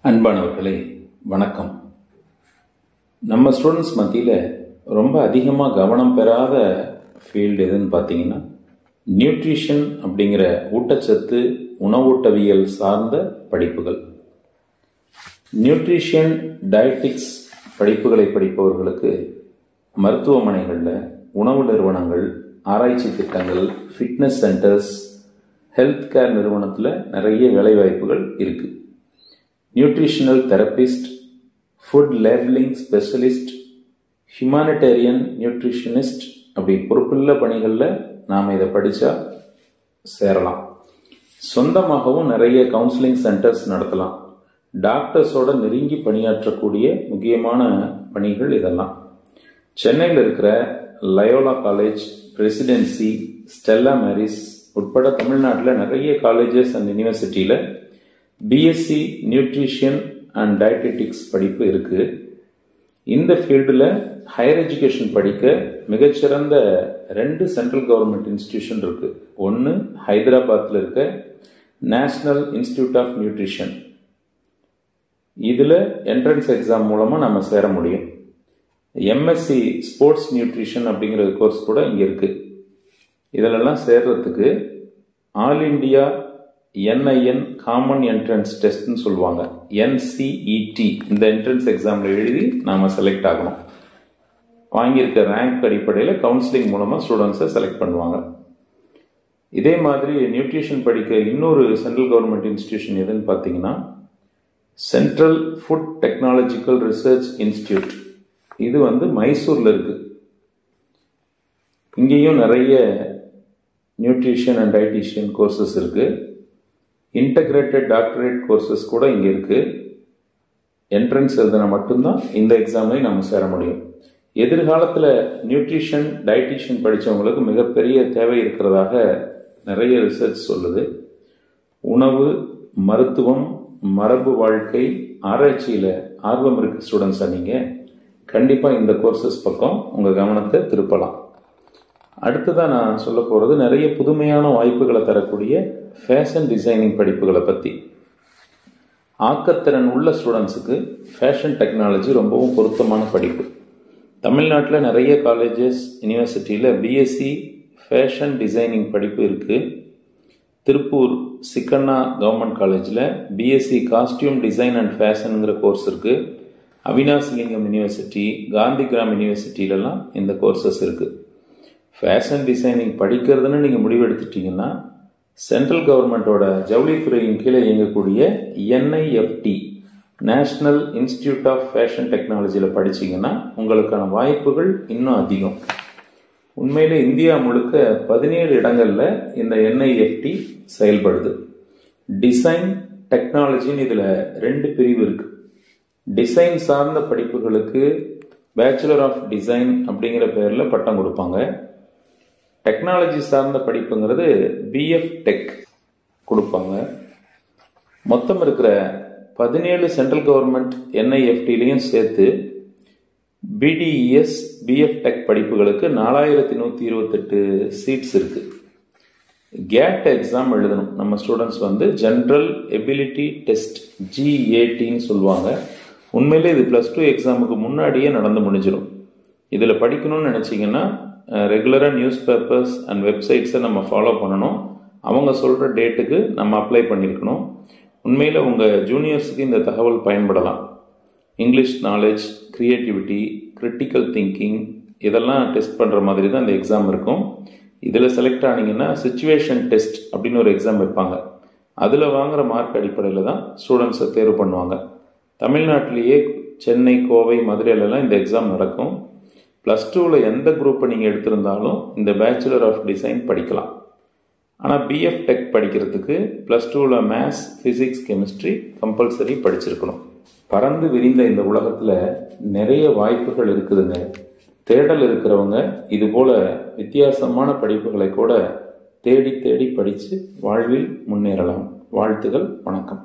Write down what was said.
அன்பானவர்களே வணக்கம். நம்ம ஸ்டூடெண்ட்ஸ் மத்தியில் ரொம்ப அதிகமாக கவனம் பெறாத ஃபீல்டு எதுன்னு பார்த்தீங்கன்னா நியூட்ரிஷன் அப்படிங்கிற ஊட்டச்சத்து உணவூட்டவியல் சார்ந்த படிப்புகள். நியூட்ரிஷன் டயட்டிக்ஸ் படிப்புகளை படிப்பவர்களுக்கு மருத்துவமனைகளில், உணவு நிறுவனங்கள், ஆராய்ச்சி திட்டங்கள், ஃபிட்னஸ் சென்டர்ஸ், ஹெல்த் கேர் நிறுவனத்தில் நிறைய வேலைவாய்ப்புகள் இருக்குது. Nutritional therapist, food labelling specialist, humanitarian nutritionist அப்படி பொறுப்புள்ள பணிகளில் நாம் இதை படித்தா சேரலாம். சொந்தமாகவும் நிறைய கவுன்சிலிங் சென்டர்ஸ் நடத்தலாம். டாக்டர்ஸோட நெருங்கி பணியாற்றக்கூடிய முக்கியமான பணிகள் இதெல்லாம். சென்னையில் இருக்கிற Loyola college, Presidency, Stella Mary's உட்பட தமிழ்நாட்டில் நிறைய காலேஜஸ் அண்ட் யூனிவர்சிட்டியில் பிஎஸ்சி நியூட்ரிஷன் அண்ட் டயட்டெட்டிக்ஸ் படிப்பு இருக்குது. இந்த ஃபீல்டில் ஹையர் எஜுகேஷன் படிக்க மிகச்சிறந்த 2 சென்ட்ரல் கவர்மெண்ட் இன்ஸ்டிடியூஷன் இருக்குது. ஒன்று ஹைதராபாத்தில் இருக்க நேஷனல் இன்ஸ்டிடியூட் ஆஃப் நியூட்ரிஷன். இதில் என்ட்ரன்ஸ் எக்ஸாம் மூலமாக நம்ம சேர முடியும். எம்எஸ்சி ஸ்போர்ட்ஸ் நியூட்ரிஷன் அப்படிங்கிற கோர்ஸ் கூட இங்கே இருக்குது. இதிலெல்லாம் சேர்றதுக்கு all India NIN common entrance டெஸ்ட்னு சொல்லுவாங்க, NCET. இந்த என்ட்ரன்ஸ் எக்ஸாமில் எழுதி நாம் செலக்ட் ஆகணும். வாங்கியிருக்க ரேங்க் அடிப்படையில் கவுன்சிலிங் மூலமாக ஸ்டூடெண்ட்ஸை செலக்ட் பண்ணுவாங்க. இதே மாதிரி நியூட்ரிஷன் படிக்க இன்னொரு சென்ட்ரல் கவர்மெண்ட் இன்ஸ்டிடியூஷன் எதுன்னு பார்த்தீங்கன்னா central food technological research institute. இது மைசூரில் இருக்குது. இங்கேயும் நிறைய நியூட்ரிஷன் அண்ட் டயட்டிஷியன் கோர்சஸ் இருக்குது. இன்டகிரேட்டட் டாக்டரேட் கோர்சஸ் கூட இங்கே இருக்குது. என்ட்ரன்ஸ் எழுதினா மட்டும்தான் இந்த எக்ஸாம்லையும் நம்ம சேர முடியும். எதிர்காலத்தில் நியூட்ரிஷன் டயட்டிஷியன் படித்தவங்களுக்கு மிகப்பெரிய தேவை இருக்கிறதாக நிறைய ரிசர்ச் சொல்லுது. உணவு, மருத்துவம், மரபு வாழ்க்கை, ஆராய்ச்சியில் ஆர்வம் இருக்க ஸ்டூடெண்ட்ஸாக நீங்கள் கண்டிப்பாக இந்த கோர்சஸ் பக்கம் உங்கள் கவனத்தை திருப்பலாம். அடுத்ததாக நான் சொல்ல போகிறது நிறைய புதுமையான வாய்ப்புகளை தரக்கூடிய ஃபேஷன் டிசைனிங் படிப்புகளை பற்றி. ஆக்கத்திறன் உள்ள ஸ்டூடெண்ட்ஸுக்கு ஃபேஷன் டெக்னாலஜி ரொம்பவும் பொருத்தமான படிப்பு. தமிழ்நாட்டில் நிறைய காலேஜஸ், யூனிவர்சிட்டியில் பிஎஸ்சி ஃபேஷன் டிசைனிங் படிப்பு இருக்குது. திருப்பூர் சிக்கண்ணா கவர்மெண்ட் காலேஜில் பிஎஸ்சி காஸ்டியூம் டிசைன் அண்ட் ஃபேஷனுங்கிற கோர்ஸ் இருக்குது. அவினாசிலிங்கம் யூனிவர்சிட்டி, காந்திகிராம் யூனிவர்சிட்டியிலலாம் இந்த கோர்சஸ் இருக்குது. ஃபேஷன் டிசைனிங் படிக்கிறதுன்னு நீங்கள் முடிவெடுத்துட்டீங்கன்னா சென்ட்ரல் கவர்மெண்ட்டோட ஜவுளித்துறையின் கீழே இயங்கக்கூடிய NIFT National Institute of Fashion டெக்னாலஜியில் படிச்சிங்கன்னா உங்களுக்கான வாய்ப்புகள் இன்னும் அதிகம். உண்மையில் இந்தியா முழுக்க 17 இடங்களில் இந்த NIFT செயல்படுது. டிசைன் டெக்னாலஜின்னு இதில் 2 பிரிவு இருக்குது. டிசைன் சார்ந்த படிப்புகளுக்கு பேச்சுலர் ஆஃப் டிசைன் அப்படிங்கிற பேரில் பட்டம் கொடுப்பாங்க. டெக்னாலஜி சார்ந்த படிப்புங்கிறது BF டெக் கொடுப்பாங்க. மொத்தம் இருக்கிற 17 சென்ட்ரல் கவர்மெண்ட் NIFTலையும் சேர்த்து BDES BF டெக் படிப்புகளுக்கு 4128 சீட்ஸ் இருக்குது. கேட் எக்ஸாம் எழுதணும் நம்ம ஸ்டூடெண்ட்ஸ். ஜென்ரல் எபிலிட்டி டெஸ்ட் GATன்னு சொல்லுவாங்க. உண்மையிலே இது +2 எக்ஸாமுக்கு முன்னாடியே நடந்து முடிஞ்சிடும். இதில் படிக்கணும்னு நினச்சிங்கன்னா ரெகுலராக நியூஸ் பேப்பர்ஸ் அண்ட் வெப்சைட்ஸை நம்ம ஃபாலோ பண்ணணும். அவங்க சொல்கிற டேட்டுக்கு நம்ம அப்ளை பண்ணியிருக்கணும். உண்மையில் உங்கள் ஜூனியர்ஸுக்கு இந்த தகவல் பயன்படலாம். English knowledge, creativity, critical thinking இதெல்லாம் டெஸ்ட் பண்ணுற மாதிரி தான் இந்த எக்ஸாம் இருக்கும். இதில் செலக்ட் ஆனீங்கன்னா சிச்சுவேஷன் டெஸ்ட் அப்படின்னு ஒரு எக்ஸாம் வைப்பாங்க. அதில் வாங்குகிற மார்க் அடிப்படையில் தான் ஸ்டூடெண்ட்ஸை தேர்வு பண்ணுவாங்க. தமிழ்நாட்டிலேயே சென்னை, கோவை, மதுரையிலலாம் இந்த எக்ஸாம் நடக்கும். +2ல் எந்த குரூப்பை நீங்கள் எடுத்திருந்தாலும் இந்த பேச்சுலர் ஆஃப் டிசைன் படிக்கலாம். ஆனால் BF டெக் படிக்கிறதுக்கு +2ல் மேத்ஸ், ஃபிசிக்ஸ், கெமிஸ்ட்ரி கம்பல்சரி படிச்சிருக்கணும். பறந்து விரிந்த இந்த உலகத்தில் நிறைய வாய்ப்புகள் இருக்குதுங்க. தேடல் இருக்கிறவங்க இதுபோல் வித்தியாசமான படிப்புகளை கூட தேடி தேடி படித்து வாழ்வில் முன்னேறலாம். வாழ்த்துகள். வணக்கம்.